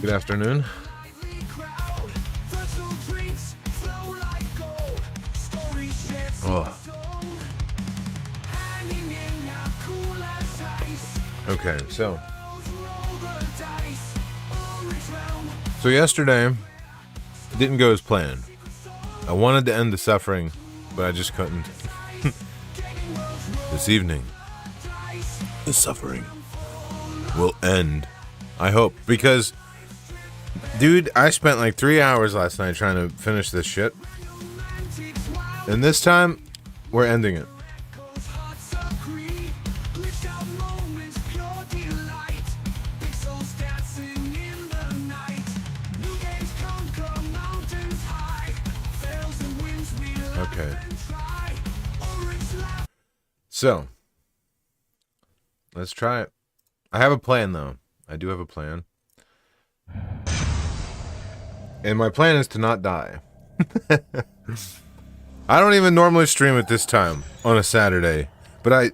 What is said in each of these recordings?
Good afternoon. Oh. Okay, so yesterday didn't go as planned. I wanted to end the suffering, but I just couldn't. This evening, the suffering will end. I hope, because dude, I spent like 3 hours last night trying to finish this shit. And this time, we're ending it. Okay. So, let's try it. I have a plan, though. I do have a plan. And my plan is to not die. I don't even normally stream at this time on a Saturday. But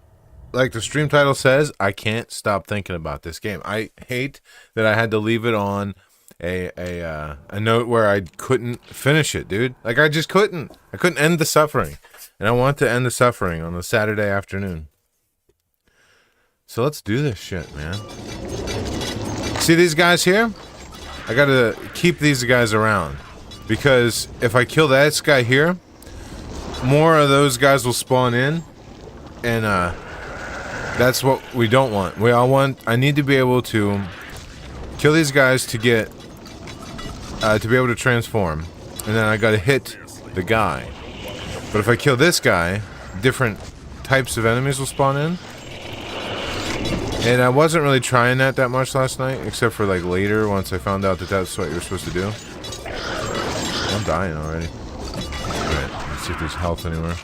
like the stream title says, I can't stop thinking about this game. I hate that I had to leave it on a note where I couldn't finish it, dude. Like, I just couldn't. I couldn't end the suffering. And I want to end the suffering on a Saturday afternoon. So let's do this shit, man. See these guys here? I gotta keep these guys around. Because if I kill that guy here, more of those guys will spawn in. And that's what we don't want. I need to be able to kill these guys to get to be able to transform. And then I gotta hit the guy. But if I kill this guy, different types of enemies will spawn in. And I wasn't really trying that much last night, except for like later once I found out that that's what you're supposed to do. I'm dying already. Alright, let's see if there's health anywhere.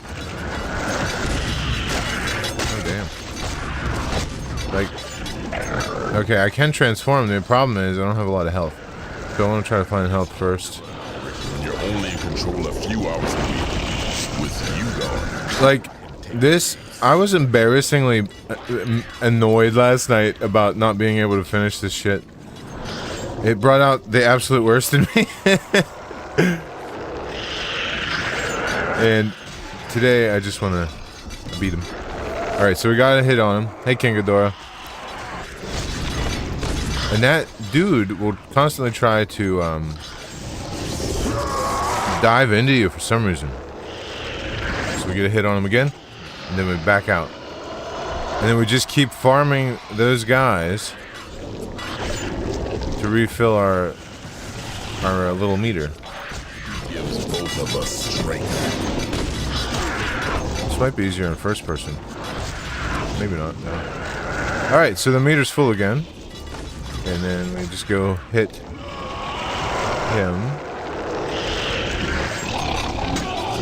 Oh, damn. Like, okay, I can transform. The problem is I don't have a lot of health. So I want to try to find health first. You're only in control a few hours a week. With you gone. Like, this, I was embarrassingly annoyed last night about not being able to finish this shit. It brought out the absolute worst in me. And today I just want to beat him. Alright, so we got a hit on him. Hey, King Ghidorah. And that dude will constantly try to dive into you for some reason. So we get a hit on him again, and then we back out. And then we just keep farming those guys to refill our little meter. Gives both of us strength. This might be easier in first person. Maybe not. No. Alright, so the meter's full again. And then we just go hit him.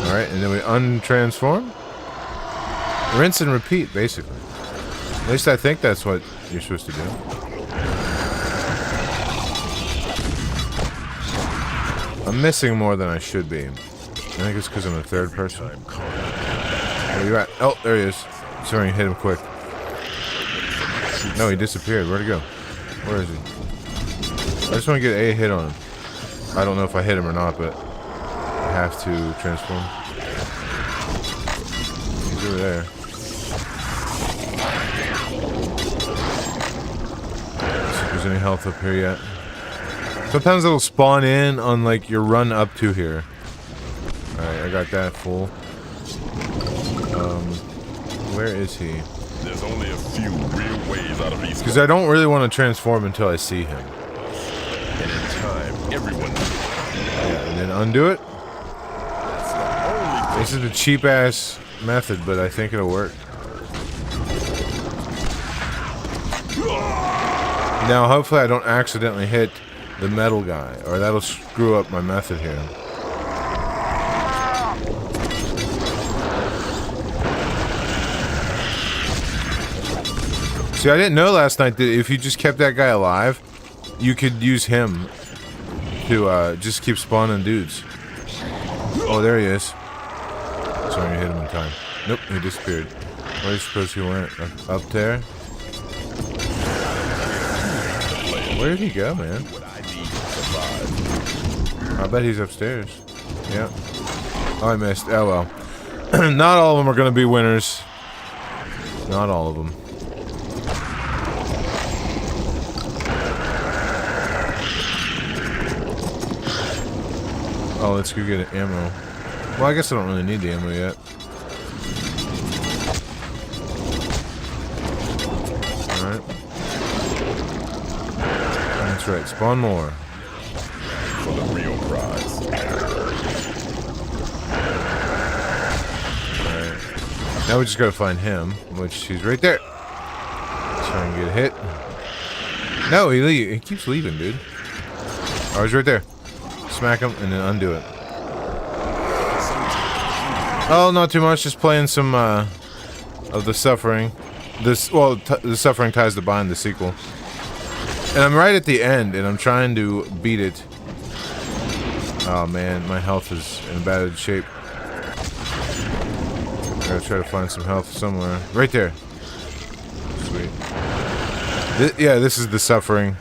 Alright, and then we untransform. Rinse and repeat, basically. At least I think that's what you're supposed to do. I'm missing more than I should be. I think it's because I'm a third person. Where are you at? Oh, there he is. Sorry, hit him quick. No, he disappeared. Where'd he go? Where is he? I just want to get a hit on him. I don't know if I hit him or not, but I have to transform. He's over there. Let's see if there's any health up here yet. Sometimes it'll spawn in on like your run up to here. Alright, I got that full. Where is he? There's only a few real ways out of these. Because I don't really want to transform until I see him. And in time, everyone. Yeah, and then undo it. This is a cheap ass method, but I think it'll work. Now, hopefully I don't accidentally hit the metal guy, or that'll screw up my method here. See, I didn't know last night that if you just kept that guy alive, you could use him to just keep spawning dudes. Oh, there he is. Sorry, I hit him in time. Nope, he disappeared. Where do you suppose he went? Up there? Where did he go, man? alive. I bet he's upstairs. Yeah. Oh, I missed. Oh, well. Not all of them are going to be winners. Not all of them. Oh, let's go get ammo. Well, I guess I don't really need the ammo yet. Alright. That's right. Spawn more. For the real prize. Alright. Now we just gotta find him, which he's right there. Try and get a hit. No, he keeps leaving, dude. Oh, he's right there. Smack him and then undo it. Oh, not too much. Just playing some of the Suffering. The Suffering Ties the Bind, the sequel. And I'm right at the end, and I'm trying to beat it. Oh man, my health is in bad shape. I gotta try to find some health somewhere. Right there. Sweet. Yeah, this is the Suffering.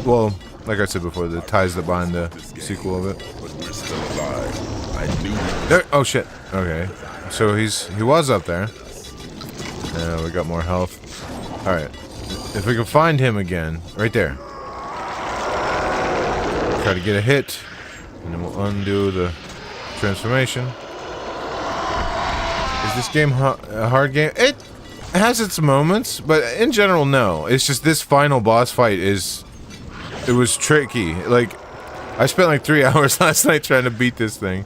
Well, like I said before, the Ties that Bind, the sequel of it. But we're still alive. I knew it. There. Oh shit. Okay. So he was up there. Yeah, we got more health. All right. If we can find him again, right there. Try to get a hit, and then we'll undo the transformation. Is this game a hard game? It has its moments, but in general, no. It's just this final boss fight it was tricky. Like, I spent like 3 hours last night trying to beat this thing.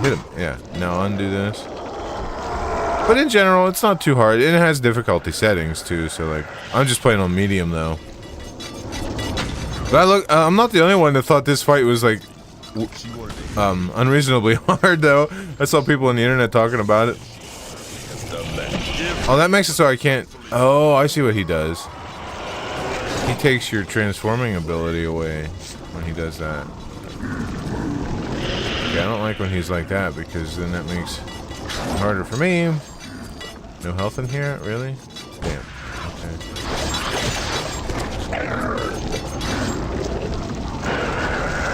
Hit him. Yeah. Now undo this. But in general, it's not too hard. It has difficulty settings too, so like, I'm just playing on medium though. But I'm not the only one that thought this fight was like, unreasonably hard though. I saw people on the internet talking about it. Oh, that makes it so I can't. Oh, I see what he does. He takes your transforming ability away when he does that. Yeah, I don't like when he's like that because then that makes it harder for me. No health in here? Really? Damn. Okay.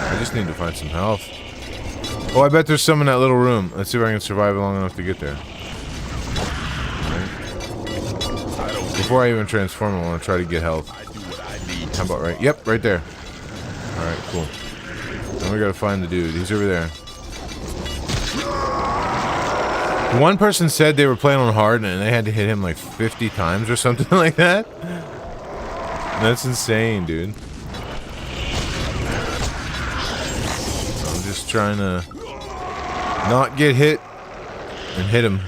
I just need to find some health. Oh, I bet there's some in that little room. Let's see if I can survive long enough to get there. Okay. Before I even transform, I want to try to get health. How about right? Yep, right there. Alright, cool. Now we gotta find the dude. He's over there. One person said they were playing on hard and they had to hit him like 50 times or something like that. That's insane, dude. I'm just trying to not get hit and hit him.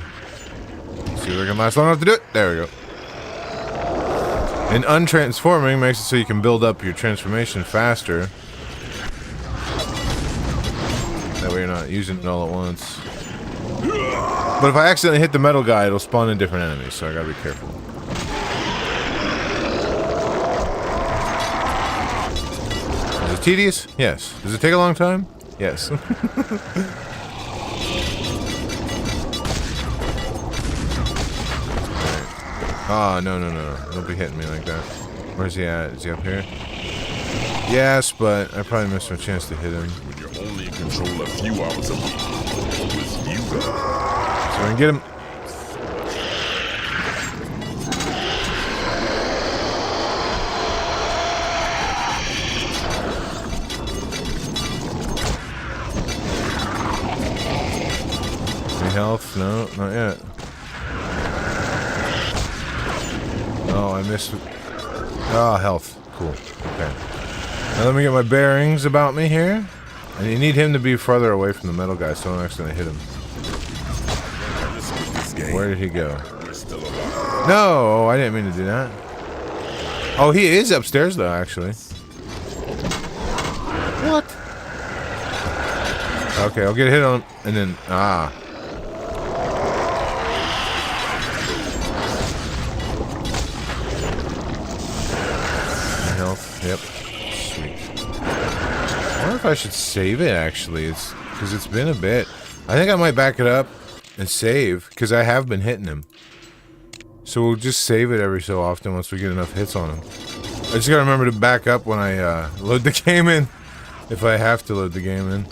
See if I can last long enough to do it. There we go. And untransforming makes it so you can build up your transformation faster. That way you're not using it all at once. But if I accidentally hit the metal guy, it'll spawn in different enemies, so I gotta be careful. Is it tedious? Yes. Does it take a long time? Yes. Ah, no. Don't be hitting me like that. Where's he at? Is he up here? Yes, but I probably missed my chance to hit him. When you're only in control a few hours a week. With you guys. So I can get him. Any health? No, not yet. Oh, I missed it. Oh, health. Cool. Okay. Now let me get my bearings about me here. And you need him to be farther away from the metal guy so I'm actually gonna hit him. Where did he go? No, I didn't mean to do that. Oh, he is upstairs though, actually. What? Okay, I'll get a hit on him and then health. Yep. Sweet. I wonder if I should save it actually. It's because it's been a bit. I think I might back it up and save because I have been hitting him. So we'll just save it every so often once we get enough hits on him. I just gotta remember to back up when I load the game in. If I have to load the game in.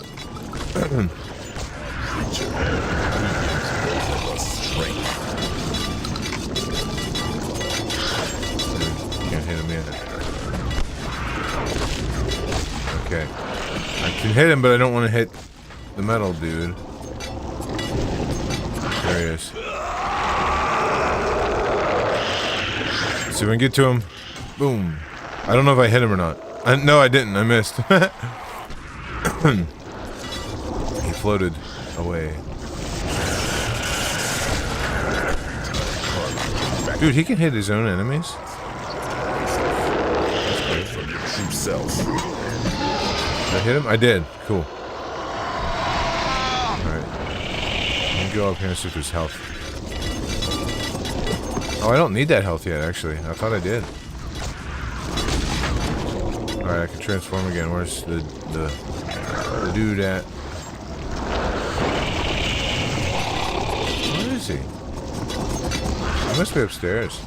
Can't hit him yet. Okay. I can hit him, but I don't want to hit the metal dude. There he is. Let's see if we can get to him. Boom. I don't know if I hit him or not. No, I didn't. I missed. He floated away. Dude, he can hit his own enemies. From your true self. Did I hit him? I did. Cool. Alright. Let me go up here and see if there's health. Oh, I don't need that health yet, actually. I thought I did. Alright, I can transform again. Where's the dude at? Where is he? He must be upstairs.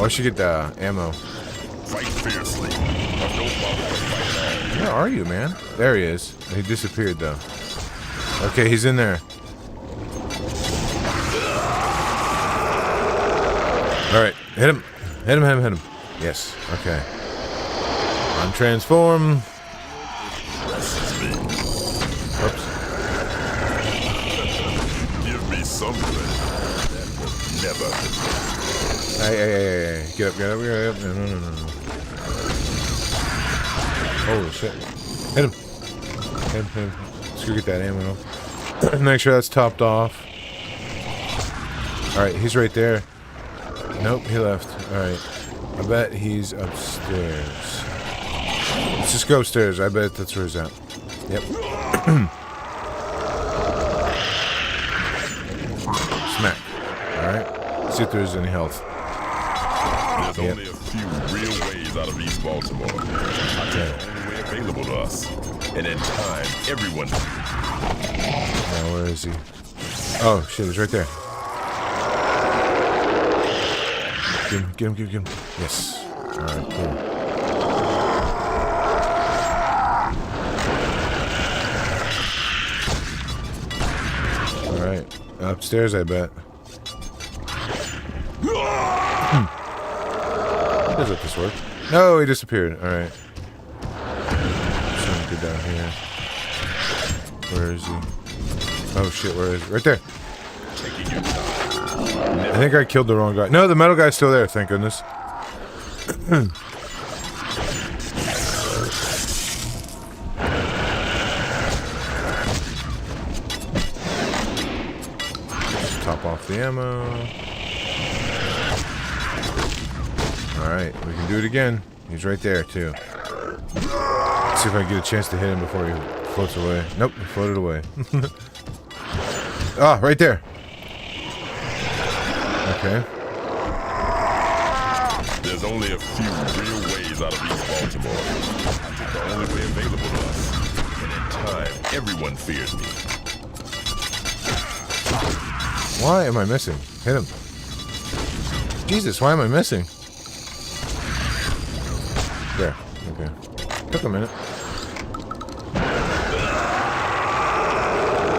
Oh, I should get the ammo. Fight fiercely. But don't bother to fight Where are you, man? There he is. He disappeared, though. Okay, he's in there. Alright, hit him. Hit him, hit him, hit him. Yes, okay. Untransform. Oops. Give me something that will never. Hey. Get up. No. Holy shit. Hit him. Hit him. Let's go get that ammo. Make sure that's topped off. Alright, he's right there. Nope, he left. Alright. I bet he's upstairs. Let's just go upstairs. I bet that's where he's at. Yep. Smack. Alright. See if there's any health. There's only a few real ways out of East Baltimore. I think the only way available to us. And in time, everyone. Now, where is he? Oh, shit, he's right there. Get him. Yes. Alright, cool. Alright. Upstairs, I bet. He does let this work. No, he disappeared. Alright. Just go down here. Where is he? Oh shit, where is he? Right there. Taking your time. I think I killed the wrong guy. No, the metal guy's still there, thank goodness. Top off the ammo. Alright, we can do it again. He's right there, too. Let's see if I can get a chance to hit him before he floats away. Nope, he floated away. Ah, right there. Okay. There's only a few real ways out of East Baltimore. I took the only way available to us. And in time, everyone fears me. Why am I missing? Hit him. Jesus, why am I missing? There. Okay. Took a minute.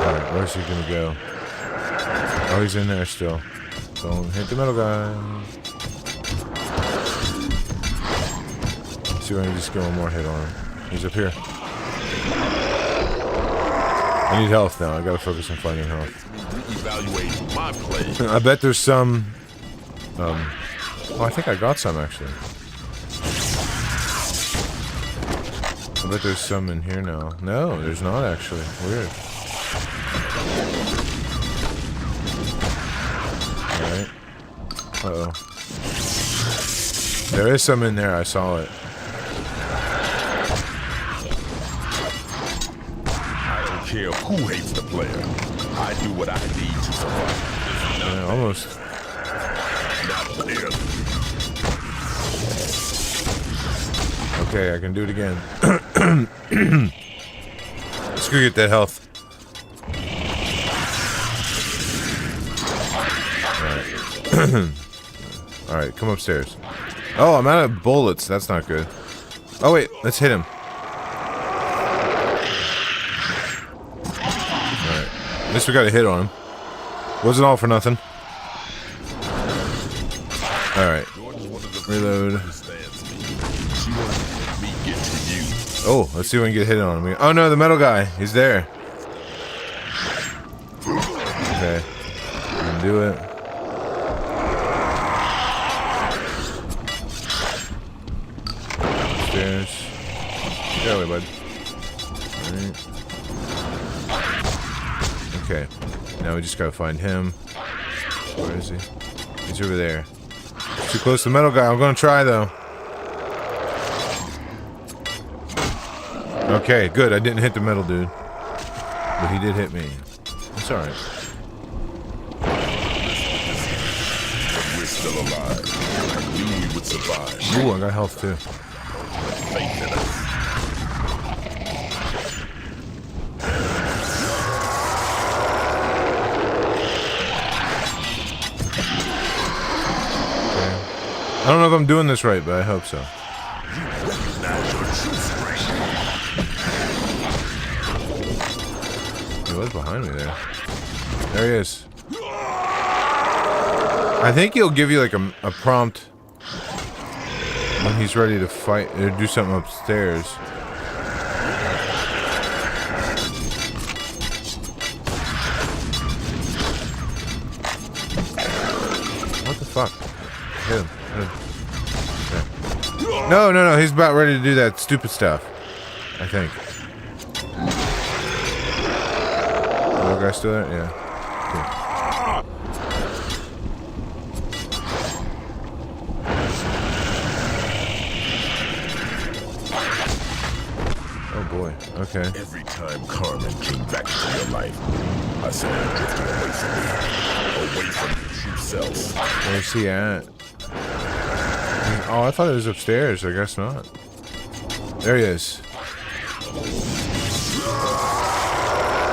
Alright, where's he gonna go? Oh, he's in there still. Don't hit the metal guy. See if I can just get one more hit on him. He's up here. I need health now. I gotta focus on finding health. Evaluate my play. I bet there's some. Oh, I think I got some actually. I bet there's some in here now. No, there's not actually. Weird. Alright. Uh-oh. There is some in there. I saw it. I don't care who hates the player. I do what I need to survive. Yeah, almost. Not clear. Okay, I can do it again. Let's go get that health. Alright. Alright, come upstairs. Oh, I'm out of bullets. That's not good. Oh, wait. Let's hit him. Alright. At least we got a hit on him. Wasn't all for nothing. Alright. Reload. Oh, let's see if we can get hit on him. Oh, no, the metal guy. He's there. Okay. We can do it. Stairs. Get away, bud. Alright. Okay. Now we just gotta find him. Where is he? He's over there. Too close to the metal guy. I'm gonna try, though. Okay, good. I didn't hit the metal dude. But he did hit me. It's alright. We're still alive. I knew we would survive. Ooh, I got health, too. Faith in us. I don't know if I'm doing this right, but I hope so. He was behind me there. There he is. I think he'll give you like a prompt when he's ready to fight or do something upstairs. What the fuck? Hit him. No, he's about ready to do that stupid stuff. I think. Little guy still there? Yeah. Cool. Oh boy. Okay. Every time Carmen came back into your life, I saw her drifting away from your true self. Where's he at? Oh, I thought it was upstairs. I guess not. There he is.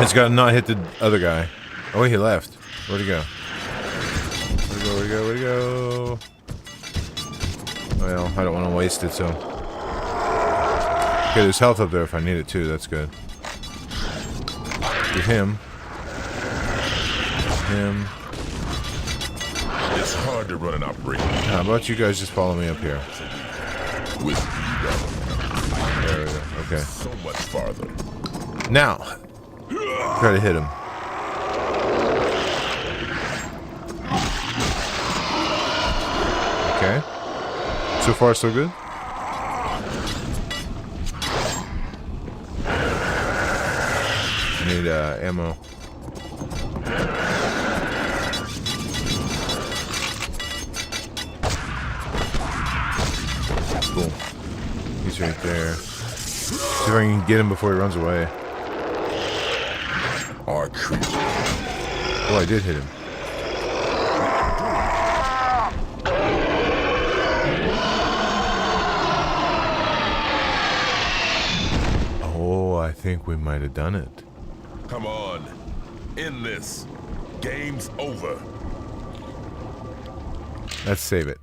He's got to not hit the other guy. Oh, he left. Where'd he go? Where'd he go? Well, I don't want to waste it, so. Okay, there's health up there if I need it too. That's good. Get him. It's hard to run an operation. How about you guys just follow me up here? With There we go. Okay. so much farther. Now, try to hit him. Okay. So far, so good. I need ammo. Cool. He's right there. See if I can get him before he runs away. Our creature. Oh, I did hit him. Oh, I think we might have done it. Come on. End this. Game's over. Let's save it.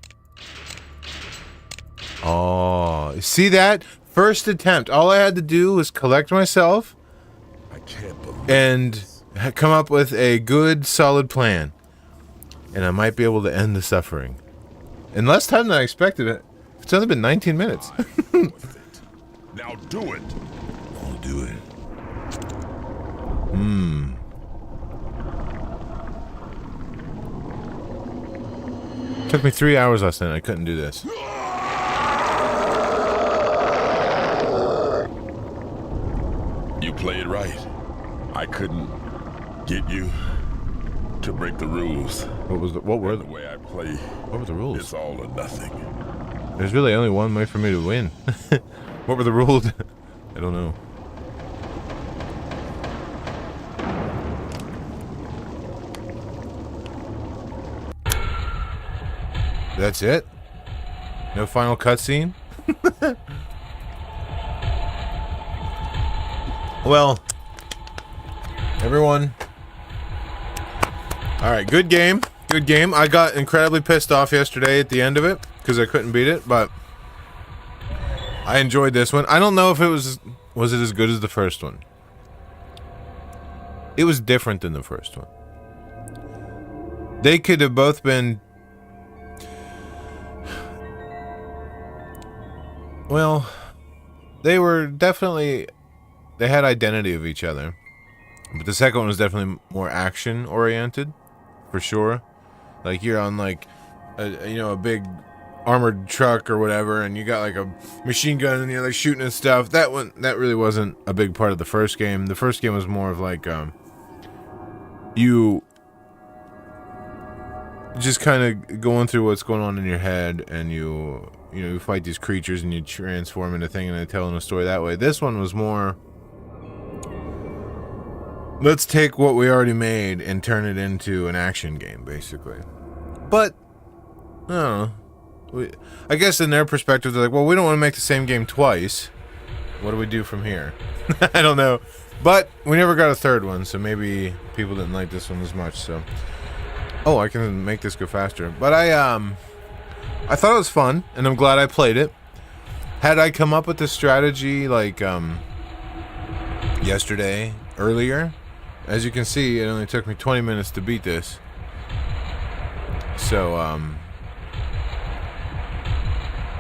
Oh, see that? First attempt. All I had to do was collect myself I can't believe and come up with a good, solid plan. And I might be able to end the suffering. In less time than I expected it. It's only been 19 minutes. Now do it. I'll do it. Took me 3 hours last night. I couldn't do this. You played right. I couldn't get you to break the rules. What were The the way I play what were the rules? is all or nothing. There's really only one way for me to win. What were the rules? I don't know. That's it? No final cutscene? Well, everyone. Alright, good game. Good game. I got incredibly pissed off yesterday at the end of it. because I couldn't beat it, but I enjoyed this one. I don't know if it was it as good as the first one. It was different than the first one. They could have both been, well, they were definitely, they had identity of each other. But the second one was definitely more action oriented, for sure. Like you're on like a big armored truck or whatever, and you got like a machine gun and you're like shooting and stuff. That really wasn't a big part of the first game. The first game was more of like you just kind of going through what's going on in your head, and you fight these creatures and you transform into a thing and they're telling a story that way. This one was more, let's take what we already made and turn it into an action game, basically. But I don't know. I guess in their perspective, they're like, well, we don't want to make the same game twice. What do we do from here? I don't know. But we never got a third one, so maybe people didn't like this one as much. So, oh, I can make this go faster. But I thought it was fun, and I'm glad I played it. Had I come up with this strategy like yesterday, earlier, as you can see, it only took me 20 minutes to beat this. So,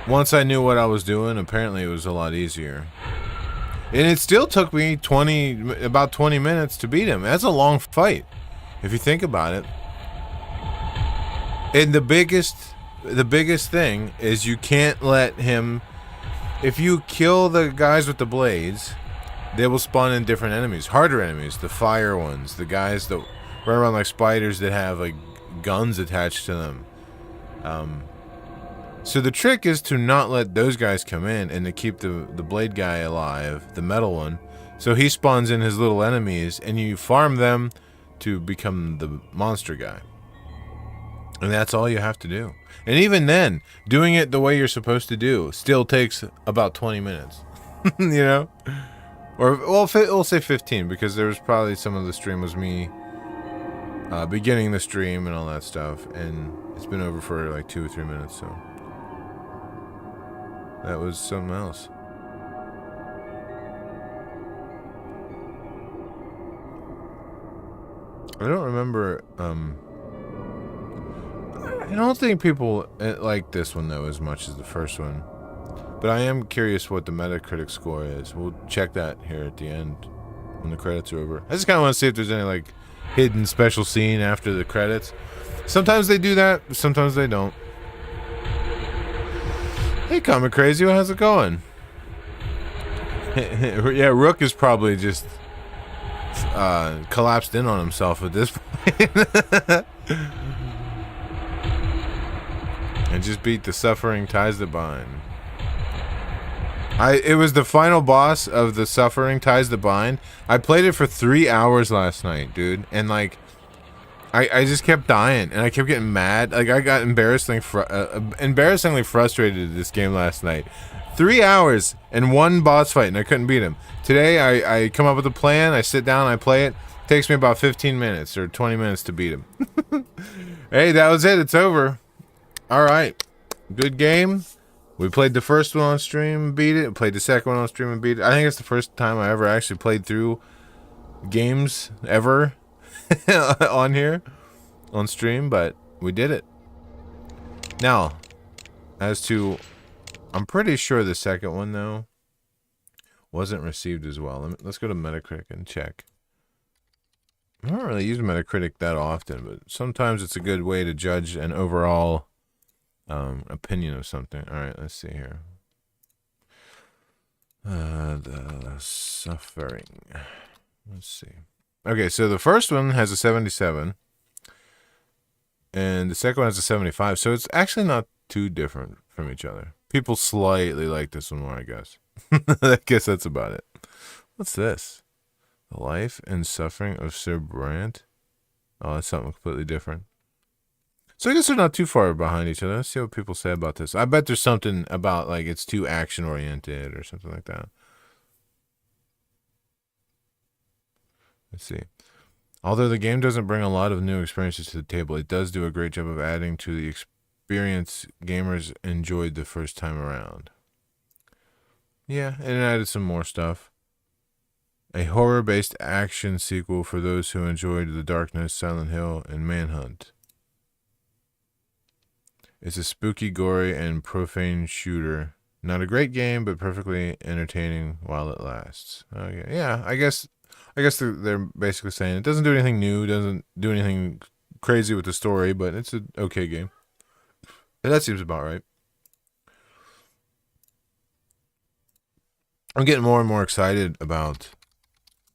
once I knew what I was doing, apparently it was a lot easier. And it still took me about 20 minutes to beat him. That's a long fight, if you think about it. And the biggest thing is you can't let him, if you kill the guys with the blades, they will spawn in different enemies, harder enemies, the fire ones, the guys that run around like spiders that have like guns attached to them. So the trick is to not let those guys come in and to keep the blade guy alive, the metal one. So he spawns in his little enemies and you farm them to become the monster guy. And that's all you have to do. And even then, doing it the way you're supposed to do still takes about 20 minutes. You know? Or, well, we'll say 15, because there was probably some of the stream was me beginning the stream and all that stuff. And it's been over for like 2 or 3 minutes, so that was something else. I don't remember, I don't think people like this one, though, as much as the first one. But I am curious what the Metacritic score is. We'll check that here at the end when the credits are over. I just kind of want to see if there's any, like, hidden special scene after the credits. Sometimes they do that, sometimes they don't. Hey, Comic Crazy, how's it going? Yeah, Rook is probably just collapsed in on himself at this point. And just beat the Suffering Ties That Bind. It was the final boss of the Suffering Ties That Bind. I played it for 3 hours last night, dude. And like, I just kept dying, and I kept getting mad. Like, I got embarrassingly frustrated at this game last night. 3 hours and one boss fight, and I couldn't beat him. Today, I come up with a plan. I sit down, I play it. Takes me about 15 minutes or 20 minutes to beat him. Hey, that was it. It's over. All right. Good game. We played the first one on stream and beat it. Played the second one on stream and beat it. I think it's the first time I ever actually played through games ever on here, on stream, but we did it. Now, as to, I'm pretty sure the second one, though, wasn't received as well. Let's go to Metacritic and check. I don't really use Metacritic that often, but sometimes it's a good way to judge an overall opinion of something. All right, let's see here. The Suffering. Let's see. Okay, so the first one has a 77, and the second one has a 75. So it's actually not too different from each other. People slightly like this one more, I guess. I guess that's about it. What's this? The Life and Suffering of Sir Brant. Oh, that's something completely different. So I guess they're not too far behind each other. Let's see what people say about this. I bet there's something about, like, it's too action-oriented or something like that. Let's see. Although the game doesn't bring a lot of new experiences to the table, it does do a great job of adding to the experience gamers enjoyed the first time around. Yeah, and it added some more stuff. A horror-based action sequel for those who enjoyed The Darkness, Silent Hill, and Manhunt. It's a spooky, gory, and profane shooter. Not a great game, but perfectly entertaining while it lasts. Okay, yeah, I guess they're basically saying it doesn't do anything new, doesn't do anything crazy with the story, but it's an okay game. And that seems about right. I'm getting more and more excited about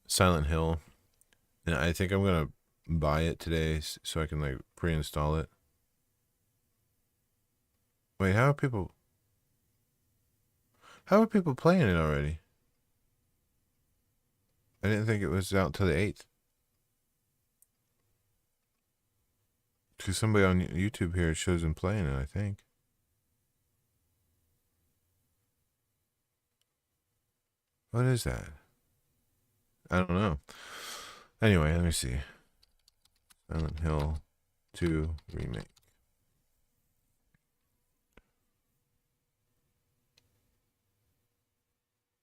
Silent Hill, and I think I'm gonna buy it today so I can like pre-install it. Wait, how are people playing it already? I didn't think it was out till the 8th. Because somebody on YouTube here shows them playing it, I think. What is that? I don't know. Anyway, let me see. Silent Hill 2 remake.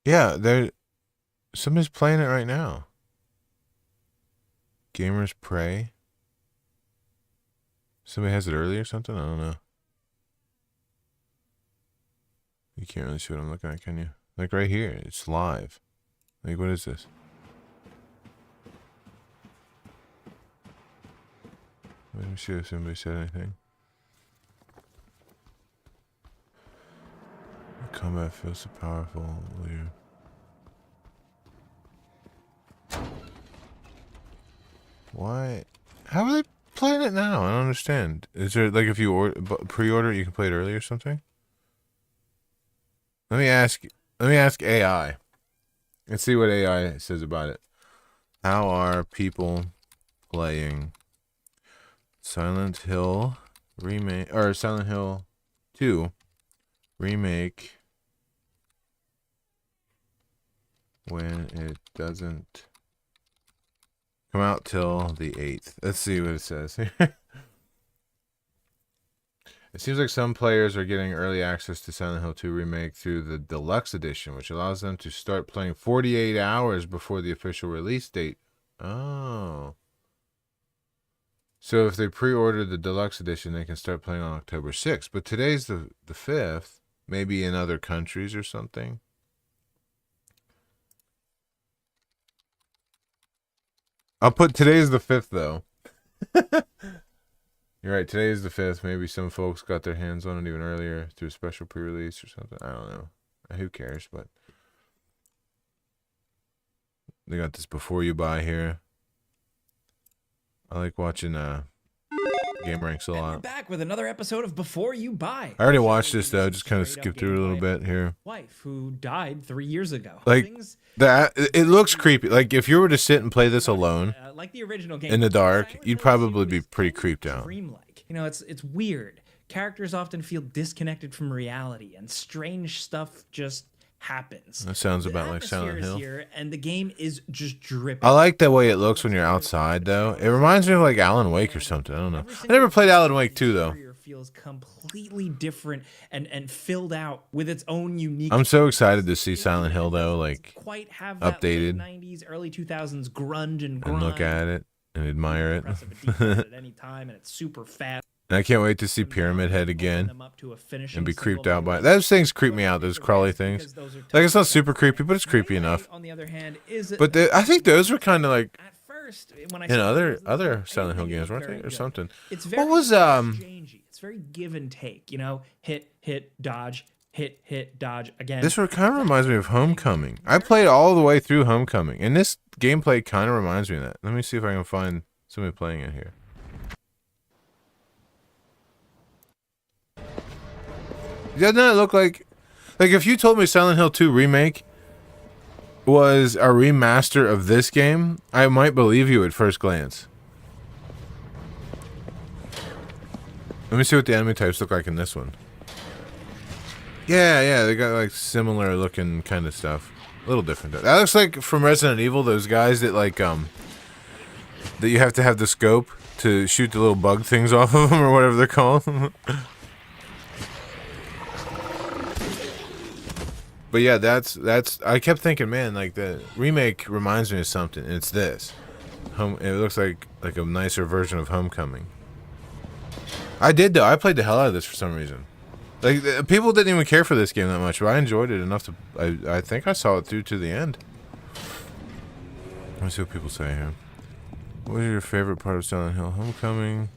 Yeah, somebody's playing it right now. Gamers Pray. Somebody has it early or something? I don't know. You can't really see what I'm looking at, can you? Like right here, it's live. Like, what is this? Let me see if somebody said anything. The combat feels so powerful. Why? How are they playing it now? I don't understand. Is there like if you pre-order, you can play it early or something? Let me ask AI. Let's see what AI says about it. How are people playing Silent Hill remake or Silent Hill 2 remake when it doesn't come out till the 8th? Let's see what it says. It seems like some players are getting early access to Silent Hill 2 Remake through the Deluxe Edition, which allows them to start playing 48 hours before the official release date. Oh. So if they pre-order the Deluxe Edition, they can start playing on October 6th. But today's the 5th. Maybe in other countries or something. I'll put today's the 5th, though. You're right, today is the 5th. Maybe some folks got their hands on it even earlier through a special pre-release or something. I don't know. Who cares? But they got this before you buy here. I like watching Game Ranks a lot. We're back with another episode of Before You Buy. I already watched this though. Just kind of skipped through it a little bit here. Wife who died 3 years ago. Like that, it looks creepy. Like if you were to sit and play this alone, like the original game in the dark, you'd probably be pretty creeped out. Dreamlike. You know, it's weird. Characters often feel disconnected from reality, and strange stuff just happens. That sounds about like Silent Hill. Here, and the game is just dripping. I like the way it looks when you're outside, though. It reminds me of like Alan Wake or something. I don't know. I never played Alan Wake 2, though. Feels completely different and filled out with its own unique. I'm so excited to see Silent Hill, though, like quite have that updated. 90s, early 2000s grunge and grind. And look at it and admire it. At any time, and it's super fast. And I can't wait to see Pyramid Head again and be creeped out by it. Those things creep me out, those crawly things. Like, it's not super creepy, but it's creepy enough. On the other hand, but I think those were kind of like at first when I in other Silent Hill games, weren't they, or something? It's very what was It's very give and take, you know, hit, dodge, hit, dodge again. This kind of reminds me of Homecoming. I played all the way through Homecoming, and this gameplay kind of reminds me of that. Let me see if I can find somebody playing it here. Doesn't that look like if you told me Silent Hill 2 Remake was a remaster of this game, I might believe you at first glance. Let me see what the enemy types look like in this one. Yeah, they got like similar looking kind of stuff. A little different though. That looks like from Resident Evil, those guys that like that you have to have the scope to shoot the little bug things off of them or whatever they're called. But yeah, that's. I kept thinking, man, like the remake reminds me of something. And it's this. It looks like a nicer version of Homecoming. I did though. I played the hell out of this for some reason. Like people didn't even care for this game that much, but I enjoyed it enough to. I think I saw it through to the end. Let's see what people say here. What is your favorite part of Silent Hill? Homecoming.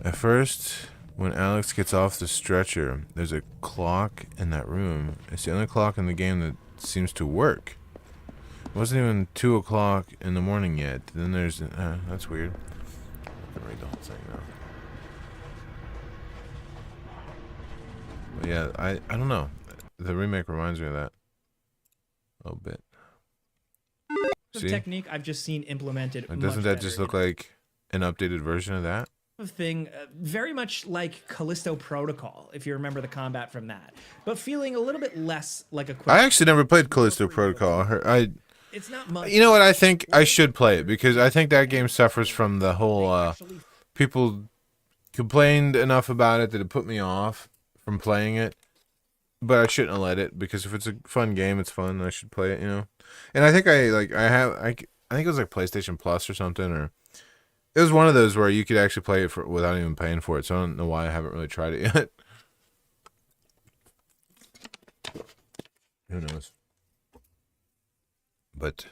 At first, when Alex gets off the stretcher, there's a clock in that room. It's the only clock in the game that seems to work. It wasn't even 2 o'clock in the morning yet. Then there's... that's weird. I can read the whole thing now. But yeah, I don't know. The remake reminds me of that. A little bit. The technique I've just seen implemented. Doesn't that just look like an updated version of that? Thing very much like Callisto Protocol, if you remember the combat from that, but feeling a little bit less like a quick. I actually never played Callisto Protocol. It's not much. You know what? I think I should play it because I think that game suffers from the whole people complained enough about it that it put me off from playing it. But I shouldn't have let it because if it's a fun game, it's fun. I should play it, you know. And I think I think it was like PlayStation Plus or something, or it was one of those where you could actually play it without even paying for it. So I don't know why I haven't really tried it yet. Who knows? But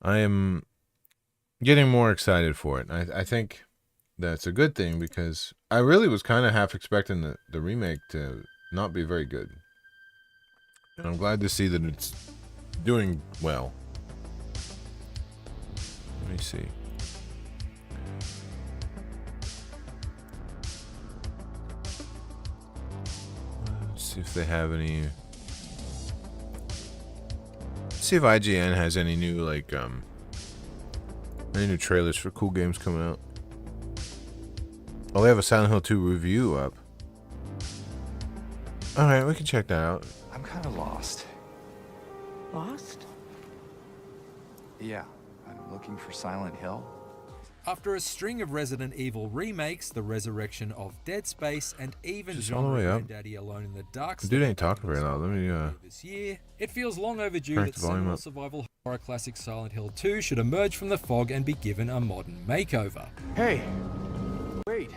I am getting more excited for it. I think that's a good thing because I really was kind of half expecting the remake to not be very good. And I'm glad to see that it's doing well. Let me see. Let's see if they have any. Let's see if IGN has any new any new trailers for cool games coming out. Oh, they have a Silent Hill 2 review up. Alright, we can check that out. I'm kind of lost. Lost? Yeah, I'm looking for Silent Hill. After a string of Resident Evil remakes, the resurrection of Dead Space, and even Just all the way up. Daddy Alone in the Dark The dude ain't talking very loud. Let me this year, it feels long overdue crank that the volume seminal up. survival horror classic Silent Hill 2 should emerge from the fog and be given a modern makeover. Hey, wait.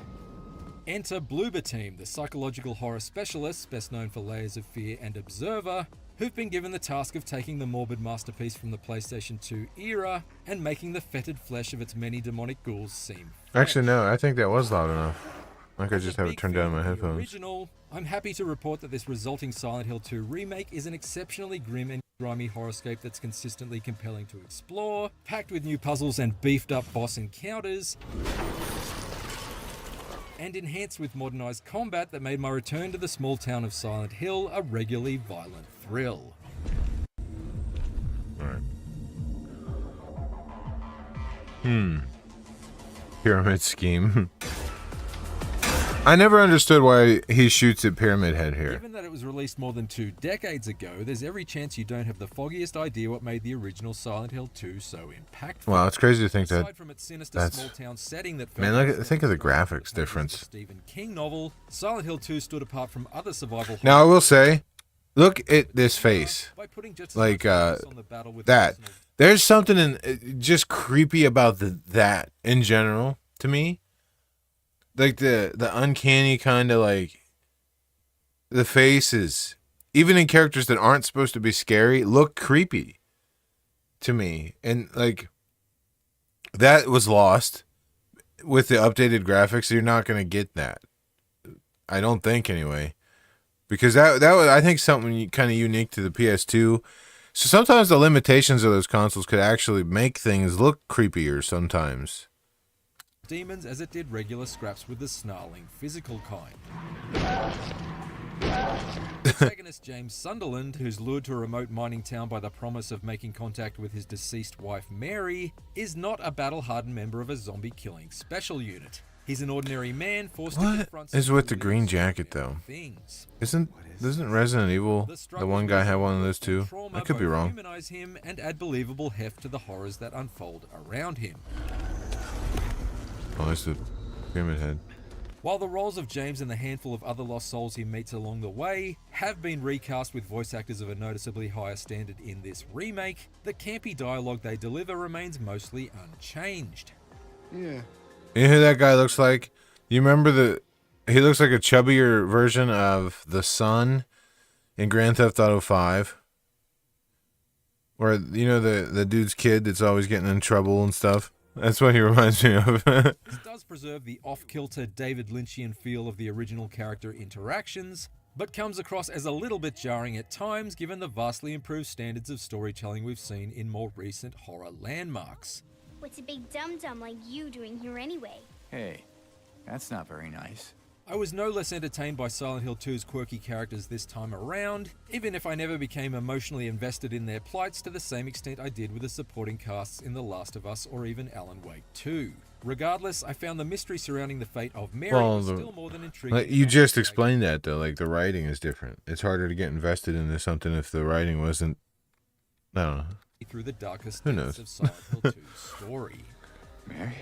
Enter Bloober Team, the psychological horror specialists, best known for Layers of Fear and Observer, who've been given the task of taking the morbid masterpiece from the PlayStation 2 era and making the fetid flesh of its many demonic ghouls seem fresh. Actually, no, I think that was loud enough. Like I just have it turned down in my headphones. Original, I'm happy to report that this resulting Silent Hill 2 remake is an exceptionally grim and grimy horrorscape that's consistently compelling to explore, packed with new puzzles and beefed up boss encounters, and enhanced with modernized combat that made my return to the small town of Silent Hill a regularly violent thrill. Alright. Pyramid Scheme. I never understood why he shoots at Pyramid Head here. Given that it was released more than 2 decades ago, there's every chance you don't have the foggiest idea what made the original Silent Hill 2 so impactful. Wow, it's crazy to think that. Aside from its sinister that's- small-town setting that Man, felt think of the like graphics difference. the Stephen King novel, Silent Hill 2 stood apart from other survival Now I will say, look at this face. by putting just as Like, much focus on the battle with That. personal- There's something just creepy about that in general to me. Like the uncanny kind of like the faces, even in characters that aren't supposed to be scary, look creepy to me. And like that was lost with the updated graphics. You're not going to get that. I don't think anyway. Because that was, I think, something kind of unique to the PS2. So sometimes the limitations of those consoles could actually make things look creepier sometimes. demons as it did regular scraps with the snarling physical kind. Protagonist James Sunderland, who's lured to a remote mining town by the promise of making contact with his deceased wife Mary, is not a battle-hardened member of a zombie-killing special unit. He's an ordinary man forced to What confront is some with the really green scary jacket, though? things. Doesn't Resident Evil, the struggles one guy with had one of those and too? trauma I could be both wrong. Humanize him and add believable heft to the horrors that unfold around him. Oh, there's the Pyramid Head. While the roles of James and the handful of other lost souls he meets along the way have been recast with voice actors of a noticeably higher standard in this remake, the campy dialogue they deliver remains mostly unchanged. Yeah. You know who that guy looks like? You remember he looks like a chubbier version of the son in Grand Theft Auto 5. Or, you know, the dude's kid that's always getting in trouble and stuff? That's what he reminds me of. This does preserve the off-kilter David Lynchian feel of the original character interactions, but comes across as a little bit jarring at times given the vastly improved standards of storytelling we've seen in more recent horror landmarks. What's a big dum-dum like you doing here anyway? Hey, that's not very nice. I was no less entertained by Silent Hill 2's quirky characters this time around, even if I never became emotionally invested in their plights to the same extent I did with the supporting casts in The Last of Us or even Alan Wake 2. Regardless, I found the mystery surrounding the fate of Mary still more than intriguing. Like, you just explained that, though. Like, the writing is different. It's harder to get invested into something if the writing wasn't... I don't know. Through the darkest Who depths knows? of Silent Hill 2's story. Mary?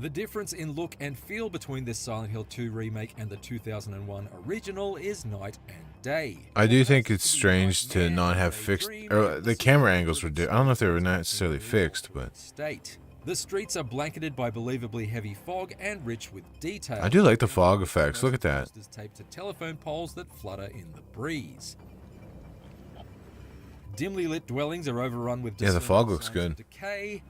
The difference in look and feel between this Silent Hill 2 remake and the 2001 original is night and day. I do think it's strange to not have fixed... Or the camera angles were... I don't know if they were necessarily fixed, but... State. The streets are blanketed by believably heavy fog and rich with detail. I do like the fog effects. Look at that. Posters taped to telephone poles that flutter in the breeze. Dimly lit dwellings are overrun with Yeah, the fog discernible looks signs good. of decay,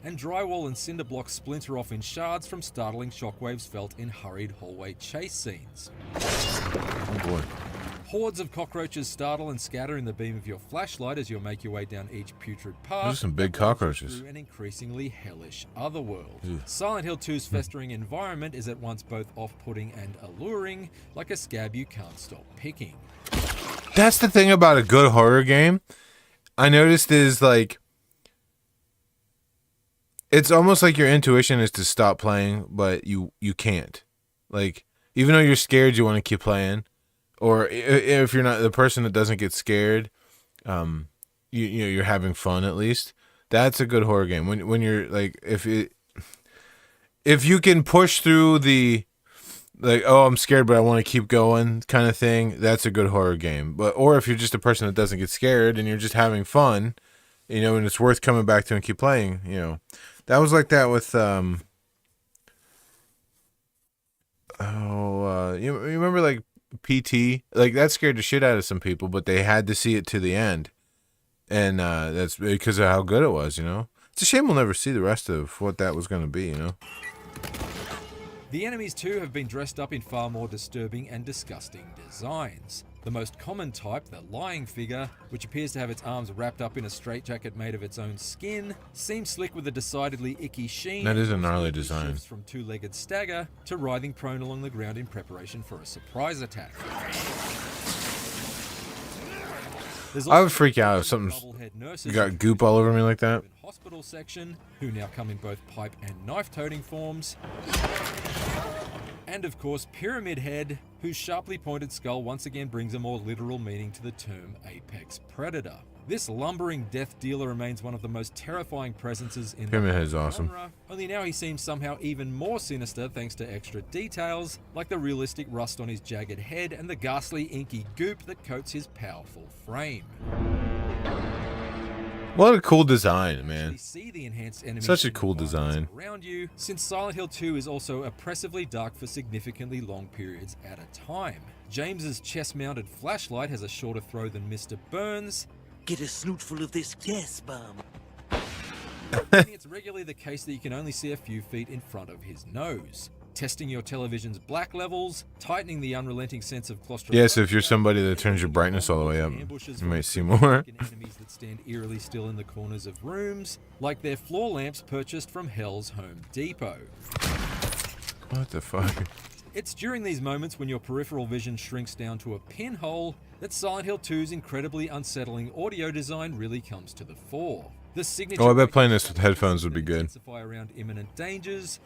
and drywall and cinder blocks splinter off in shards from startling shockwaves felt in hurried hallway chase scenes. Oh, boy. Hordes of cockroaches startle and scatter in the beam of your flashlight as you make your way down each putrid path. Those are some big cockroaches. Through an increasingly hellish otherworld. Ew. Silent Hill 2's festering environment is at once both off-putting and alluring, like a scab you can't stop picking. That's the thing about a good horror game. I noticed is, like... It's almost like your intuition is to stop playing, but you can't. Like, even though you're scared, you want to keep playing. Or if you're not the person that doesn't get scared, you're having fun at least. That's a good horror game. When you're like, if you can push through the like, oh, I'm scared, but I want to keep going kind of thing, that's a good horror game. Or if you're just a person that doesn't get scared and you're just having fun, and it's worth coming back to and keep playing, That was like that with you remember like PT? Like that scared the shit out of some people, but they had to see it to the end. And that's because of how good it was, It's a shame we'll never see the rest of what that was going to be, The enemies too have been dressed up in far more disturbing and disgusting designs. The most common type, the lying figure, which appears to have its arms wrapped up in a straitjacket made of its own skin, seems slick with a decidedly icky sheen. That is a gnarly and design. shifts from two-legged stagger to writhing prone along the ground in preparation for a surprise attack. I would freak out if something's got goop all over me like that. Hospital section, who now come in both pipe and knife-toting forms. And of course, Pyramid Head, whose sharply pointed skull once again brings a more literal meaning to the term apex predator. This lumbering death dealer remains one of the most terrifying presences in Pyramid the Head's awesome. genre, only now he seems somehow even more sinister thanks to extra details, like the realistic rust on his jagged head and the ghastly inky goop that coats his powerful frame. What a cool design, man. See the enhanced enemies Such a and cool environments design. around you, since Silent Hill 2 is also oppressively dark for significantly long periods at a time. James's chest-mounted flashlight has a shorter throw than Mr. Burns. Get a snootful of this gas bomb. And it's regularly the case that you can only see a few feet in front of his nose. Testing your television's black levels, tightening the unrelenting sense of claustrophobia. Yes, if you're somebody that turns your brightness all the way up, you might see more. Enemies that stand eerily still in the corners of rooms, like their floor lamps purchased from Hell's Home Depot. What the fuck? It's during these moments when your peripheral vision shrinks down to a pinhole that Silent Hill 2's incredibly unsettling audio design really comes to the fore. The signature Oh, I bet playing this with headphones would be good. intensify around imminent dangers,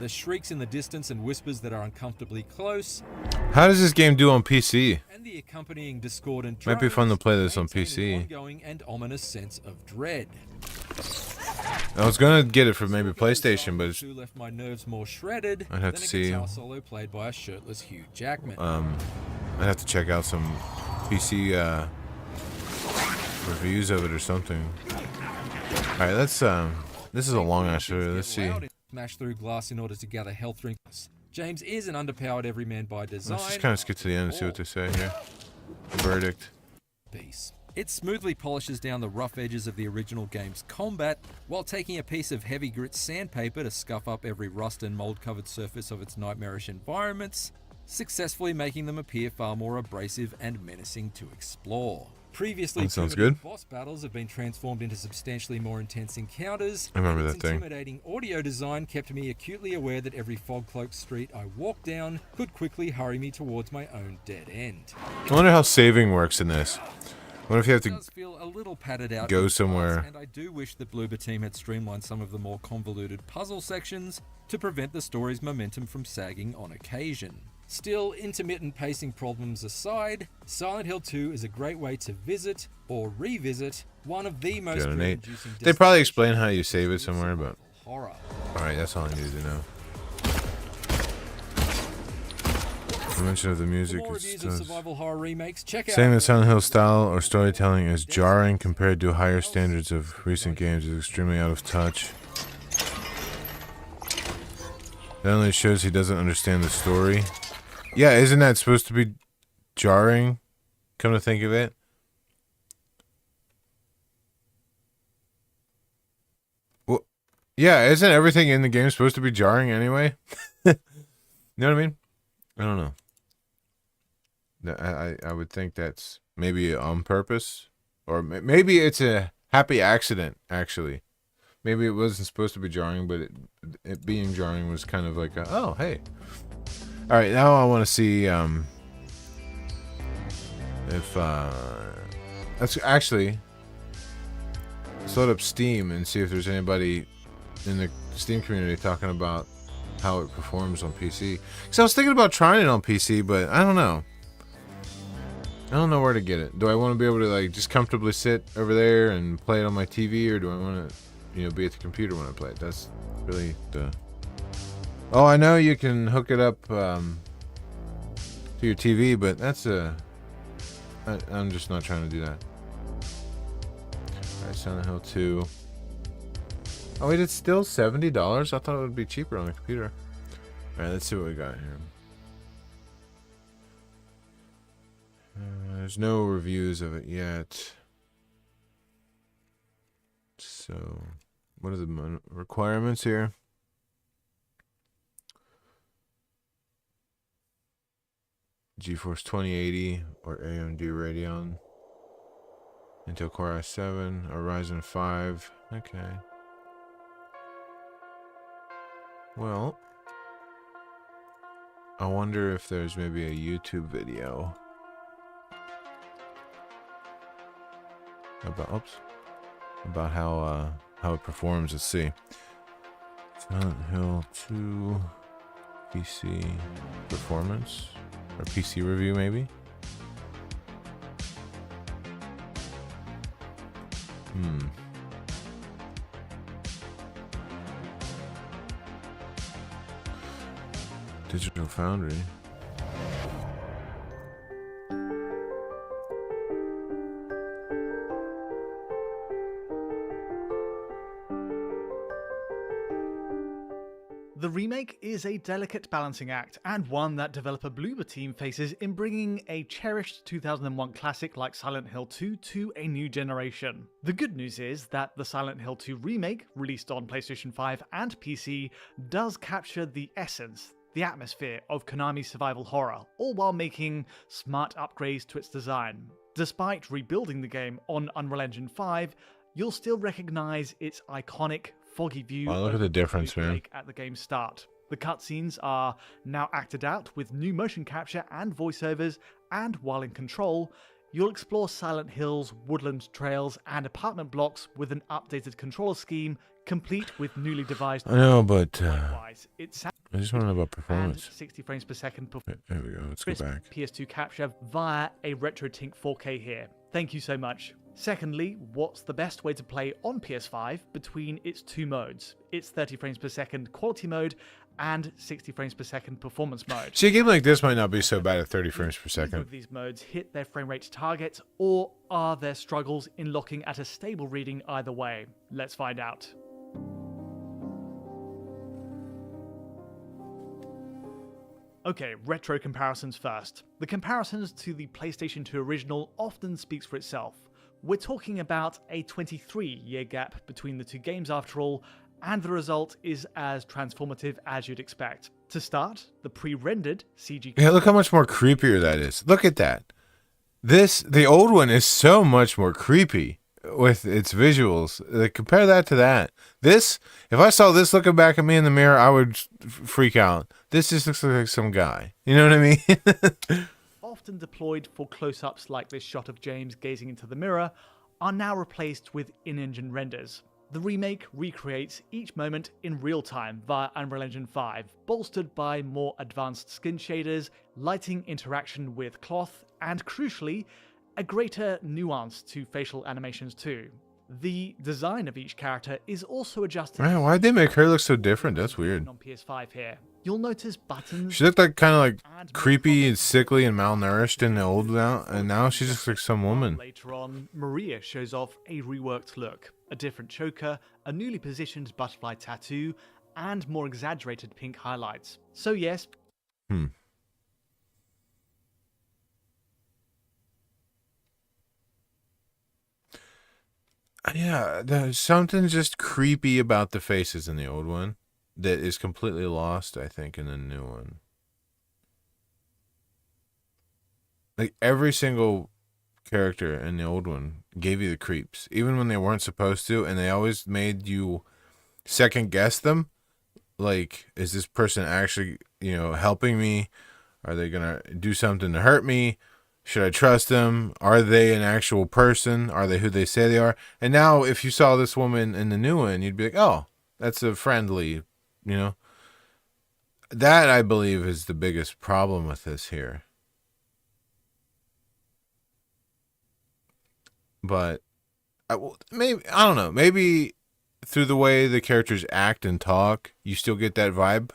The shrieks in the distance and whispers that are uncomfortably close, How does this game do on PC? and the accompanying discordant Might be fun to drones play this on maintain PC. an ongoing and ominous sense of dread. I was gonna get it for maybe PlayStation, but it's, Who left my nerves more shredded I'd have than to a see. guitar solo played by a shirtless Hugh Jackman. I'd have to check out some PC reviews of it or something. All right, let's this is a long ass video. Let's see. Smash through glass in order to gather health drinks. James is an underpowered everyman by design. Let's just kind of skip to the end and see what they say here. Verdict. Piece. It smoothly polishes down the rough edges of the original game's combat, while taking a piece of heavy grit sandpaper to scuff up every rust and mold-covered surface of its nightmarish environments, successfully making them appear far more abrasive and menacing to explore. Previously, That sounds primitive good. boss battles have been transformed into substantially more intense encounters. I remember and that its thing. Intimidating audio design kept me acutely aware that every fog-cloaked street I walked down could quickly hurry me towards my own dead end. I wonder how saving works in this. I wonder if you have It to. does feel a little padded out go in parts, somewhere. and I do wish that Bloober Team had streamlined some of the more convoluted puzzle sections to prevent the story's momentum from sagging on occasion. Still, intermittent pacing problems aside, Silent Hill 2 is a great way to visit or revisit one of the most Got an 8. dread-inducing They probably explain destinations how you save it somewhere, but horror. all right, that's all I needed to know. The mention of the For music more is reviews of survival horror remakes, check out saying that Silent Hill style or storytelling is jarring compared to higher standards of recent games is extremely out of touch. That only shows he doesn't understand the story. Yeah, isn't that supposed to be jarring? Come to think of it. Well, yeah, isn't everything in the game supposed to be jarring anyway? You know what I mean? I don't know. I would think that's maybe on purpose, or maybe it's a happy accident. Actually, maybe it wasn't supposed to be jarring, but it being jarring was kind of like, oh hey. All right, now I want to see if let's actually load up Steam and see if there's anybody in the Steam community talking about how it performs on PC. Because I was thinking about trying it on PC, but I don't know. I don't know where to get it. Do I want to be able to like just comfortably sit over there and play it on my TV, or do I want to, be at the computer when I play it? That's really the. Oh, I know you can hook it up to your TV, but that's I'm just not trying to do that. Alright, Silent Hill 2. Oh wait, it's still $70? I thought it would be cheaper on the computer. Alright, let's see what we got here. There's no reviews of it yet. So, what are the requirements here? GeForce 2080 or AMD Radeon, Intel Core i7 or Ryzen 5. Okay. Well, I wonder if there's maybe a YouTube video about how it performs. Let's see. Silent Hill 2 PC performance. Or PC review, maybe? Digital Foundry. The remake is a delicate balancing act, and one that developer Bloober Team faces in bringing a cherished 2001 classic like Silent Hill 2 to a new generation. The good news is that the Silent Hill 2 remake, released on PlayStation 5 and PC, does capture the essence, the atmosphere of Konami's survival horror, all while making smart upgrades to its design. Despite rebuilding the game on Unreal Engine 5, you'll still recognize its iconic foggy view. Wow, look at the difference, man. At the game's start. The cutscenes are now acted out with new motion capture and voiceovers, and while in control, you'll explore Silent Hill's woodland trails and apartment blocks with an updated controller scheme, complete with newly devised. I know, but Likewise, it sounds I just want to know about and performance. 60 frames per second There we go. Let's go back. PS2 capture via a RetroTink 4K here. Thank you so much. Secondly, what's the best way to play on PS5 between its two modes? It's 30 frames per second quality mode and 60 frames per second performance mode. See, a game like this might not be so bad at 30 frames per Either second. of these modes hit their frame rate target, or are there struggles in locking at a stable reading either way? Let's find out. Okay, retro comparisons first. The comparisons to the PlayStation 2 original often speaks for itself. We're talking about a 23-year gap between the two games after all, and the result is as transformative as you'd expect. To start, the pre-rendered CG... Yeah, look how much more creepier that is. Look at that. The old one is so much more creepy with its visuals. Like, compare that to that. This, if I saw this looking back at me in the mirror, I would freak out. This just looks like some guy. You know what I mean? often deployed for close-ups like this shot of James gazing into the mirror, are now replaced with in-engine renders. The remake recreates each moment in real time via Unreal Engine 5, bolstered by more advanced skin shaders, lighting interaction with cloth, and crucially, a greater nuance to facial animations too. The design of each character is also adjusted. Man, why'd they make her look so different? That's weird. On PS5 here, you'll notice buttons. She looked like kind of like creepy and sickly and malnourished in the old now, and now she just looks like some woman. Later on, Maria shows off a reworked look, a different choker, a newly positioned butterfly tattoo, and more exaggerated pink highlights. So yes. Yeah, there's something just creepy about the faces in the old one that is completely lost, I think, in the new one. Like, every single character in the old one gave you the creeps, even when they weren't supposed to, and they always made you second guess them. Like, is this person actually, helping me? Are they gonna do something to hurt me? Should I trust them? Are they an actual person? Are they who they say they are? And now, if you saw this woman in the new one, you'd be like, oh, that's a friendly, That, I believe, is the biggest problem with this here. But, I don't know, maybe through the way the characters act and talk, you still get that vibe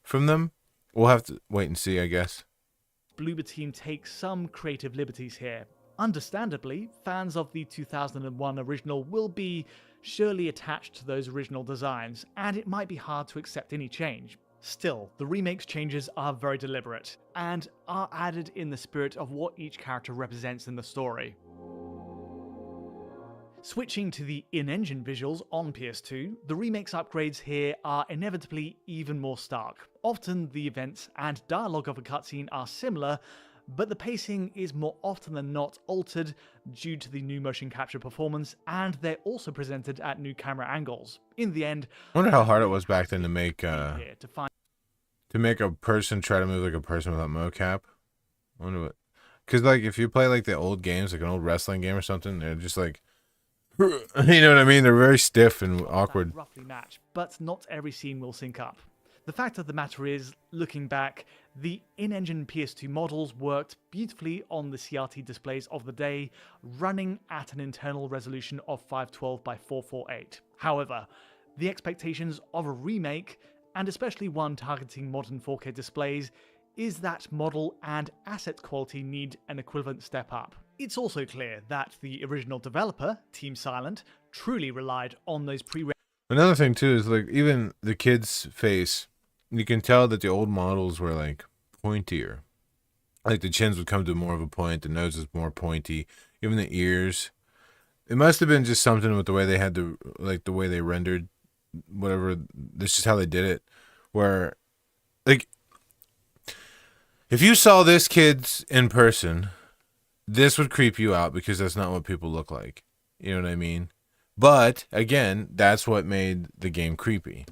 from them. We'll have to wait and see, I guess. Bloober Team takes some creative liberties here. Understandably, fans of the 2001 original will be surely attached to those original designs, and it might be hard to accept any change. Still, the remake's changes are very deliberate, and are added in the spirit of what each character represents in the story. Switching to the in-engine visuals on PS2, the remake's upgrades here are inevitably even more stark. Often the events and dialogue of a cutscene are similar, but the pacing is more often than not altered due to the new motion capture performance, and they're also presented at new camera angles. In the end, I wonder how hard it was back then to make to make a person try to move like a person without mocap. I wonder what, because like if you play like the old games, like an old wrestling game or something, they're just like, you know what I mean? They're very stiff and awkward. Roughly match, but not every scene will sync up. The fact of the matter is, looking back, the in-engine PS2 models worked beautifully on the CRT displays of the day, running at an internal resolution of 512 by 448. However, the expectations of a remake, and especially one targeting modern 4K displays, is that model and asset quality need an equivalent step up. It's also clear that the original developer, Team Silent, truly relied on those Another thing too is like even the kid's face, you can tell that the old models were like pointier. Like the chins would come to more of a point, the nose is more pointy, even the ears. It must have been just something with the way they had the way they rendered whatever. That's just how they did it. Where like if you saw this kid's in person, this would creep you out because that's not what people look like. You know what I mean? But again, that's what made the game creepy.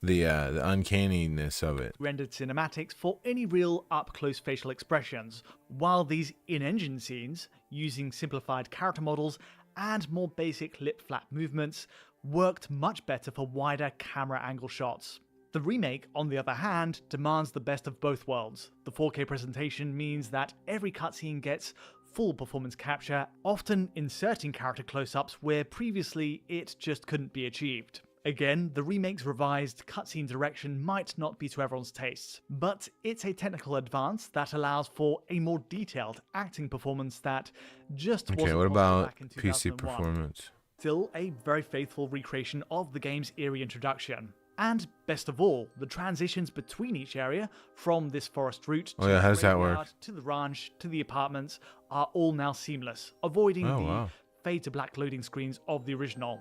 The uncanniness of it. Rendered cinematics for any real up-close facial expressions, while these in-engine scenes, using simplified character models and more basic lip flap movements, worked much better for wider camera angle shots. The The remake, on the other hand, demands the best of both worlds. The 4K presentation means that every cutscene gets full performance capture, often inserting character close-ups where previously it just couldn't be achieved. Again, the remake's revised cutscene direction might not be to everyone's tastes, but it's a technical advance that allows for a more detailed acting performance that just wasn't Okay, what possible about back in PC 2001. performance? Still a very faithful recreation of the game's eerie introduction. And best of all, the transitions between each area, from this forest route to yeah, how the does that work? graveyard, to the ranch, to the apartments, are all now seamless, avoiding Oh, the wow. fade to black loading screens of the original.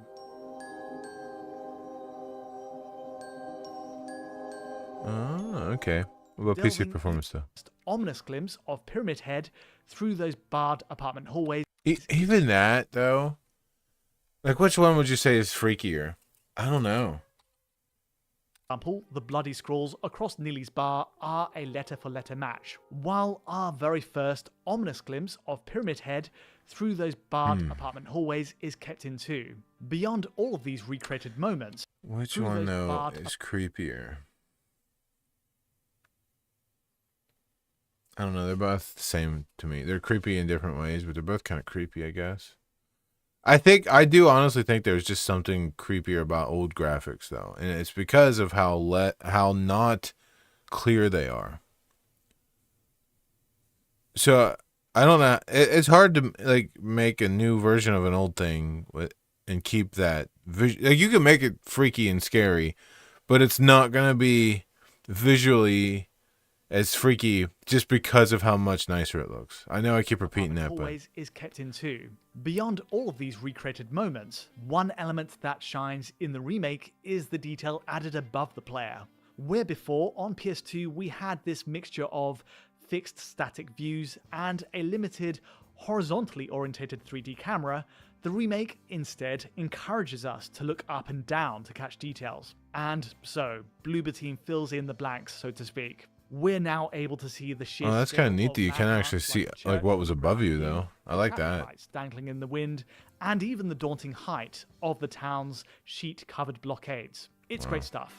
Oh, okay. What about PC Delving performance though? Ominous glimpse of Pyramid Head through those barred apartment hallways. Even that though, like which one would you say is freakier? I don't know. For example, the bloody scrawls across Neely's bar are a letter-for-letter match, while our very first ominous glimpse of Pyramid Head through those barred apartment hallways is kept in too. Beyond all of these recreated moments, Which through one those though barred is creepier? I don't know. They're both the same to me. They're creepy in different ways, but they're both kind of creepy, I guess. I do honestly think there's just something creepier about old graphics though, and it's because of how not clear they are. So I don't know. It's hard to like make a new version of an old thing and keep that like you can make it freaky and scary, but it's not gonna be visually as freaky just because of how much nicer it looks. I know I keep repeating that, but always is kept in too. Beyond all of these recreated moments, one element that shines in the remake is the detail added above the player. Where before, on PS2, we had this mixture of fixed static views and a limited horizontally orientated 3D camera, the remake instead encourages us to look up and down to catch details. And so, Bloober Team fills in the blanks, so to speak. We're now able to see the sheer oh, that's scale kind of neat of that you can landmarks actually see the like church what was above you around though. here, I like traffic that. lights dangling in the wind, and even the daunting height of the town's sheet-covered blockades. It's great stuff.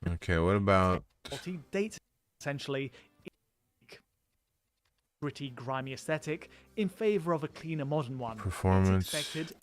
Okay, what about Quality dates essentially gritty, grimy aesthetic in favor of a cleaner modern one. performance? It's expected.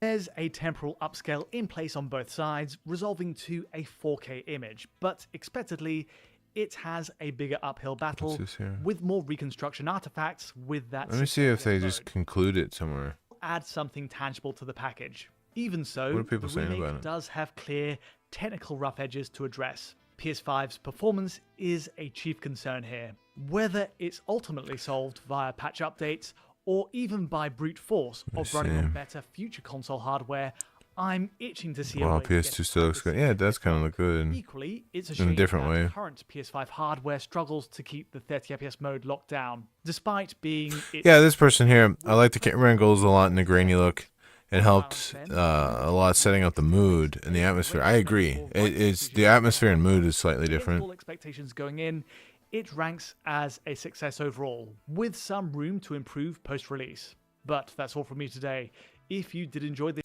There's a temporal upscale in place on both sides, resolving to a 4K image, but expectedly, it has a bigger uphill battle What's this here? with more reconstruction artifacts with that. Let me see if they 60 just load. conclude it somewhere. Add something tangible to the package. Even so, What are people the saying remake about it? does have clear technical rough edges to address. PS5's performance is a chief concern here. Whether it's ultimately solved via patch updates or even by brute force of running see. on better future console hardware, I'm itching to see a Wow, way to get PS2 still looks this good. Yeah, it does kind of look good. Equally, it's a in a shame different that way. current PS5 hardware struggles to keep the 30 FPS mode locked down, despite being Yeah, this person here, I like the camera angles a lot and the grainy look. It helped a lot setting up the mood and the atmosphere. I agree. It's the atmosphere and mood is slightly different. Full expectations going in, it ranks as a success overall, with some room to improve post-release. But that's all from me today. If you did enjoy this,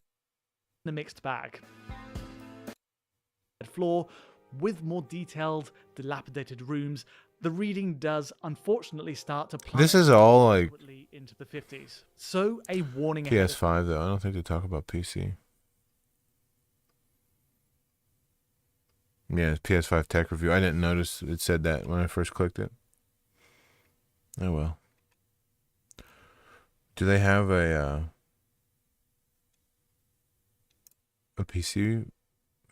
a mixed bag. Floor with more detailed, dilapidated rooms, the reading does unfortunately start to plummet This is all like rapidly into the 50s. So a warning ahead of PS5 though. I don't think they talk about PC. Yeah, PS5 tech review. I didn't notice it said that when I first clicked it. Oh well. Do they have a PC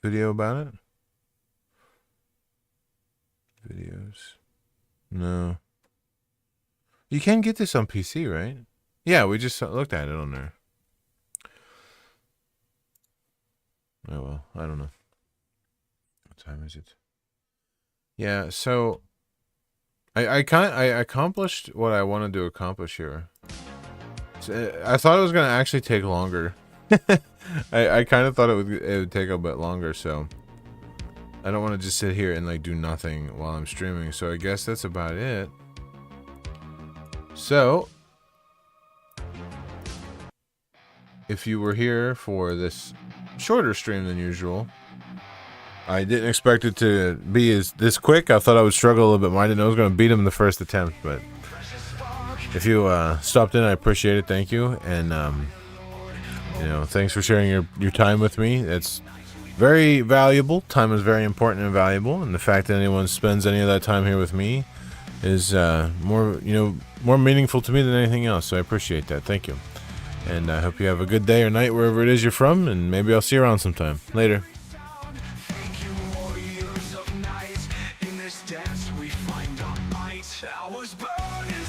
video about it? Videos. No. You can get this on PC, right? Yeah, we just looked at it on there. Oh well, I don't know. What time is it? Yeah, so I accomplished what I wanted to accomplish here. So, I thought it was gonna actually take longer. I kind of thought it would take a bit longer, so I don't want to just sit here and like do nothing while I'm streaming. So I guess that's about it. So if you were here for this shorter stream than usual. I didn't expect it to be this quick. I thought I would struggle a little bit more. I didn't know I was going to beat him in the first attempt, but if you stopped in, I appreciate it. Thank you, and thanks for sharing your time with me. It's very valuable. Time is very important and valuable, and the fact that anyone spends any of that time here with me is more meaningful to me than anything else. So I appreciate that. Thank you, and I hope you have a good day or night wherever it is you're from, and maybe I'll see you around sometime. Later. In this dance we find our might. I was born in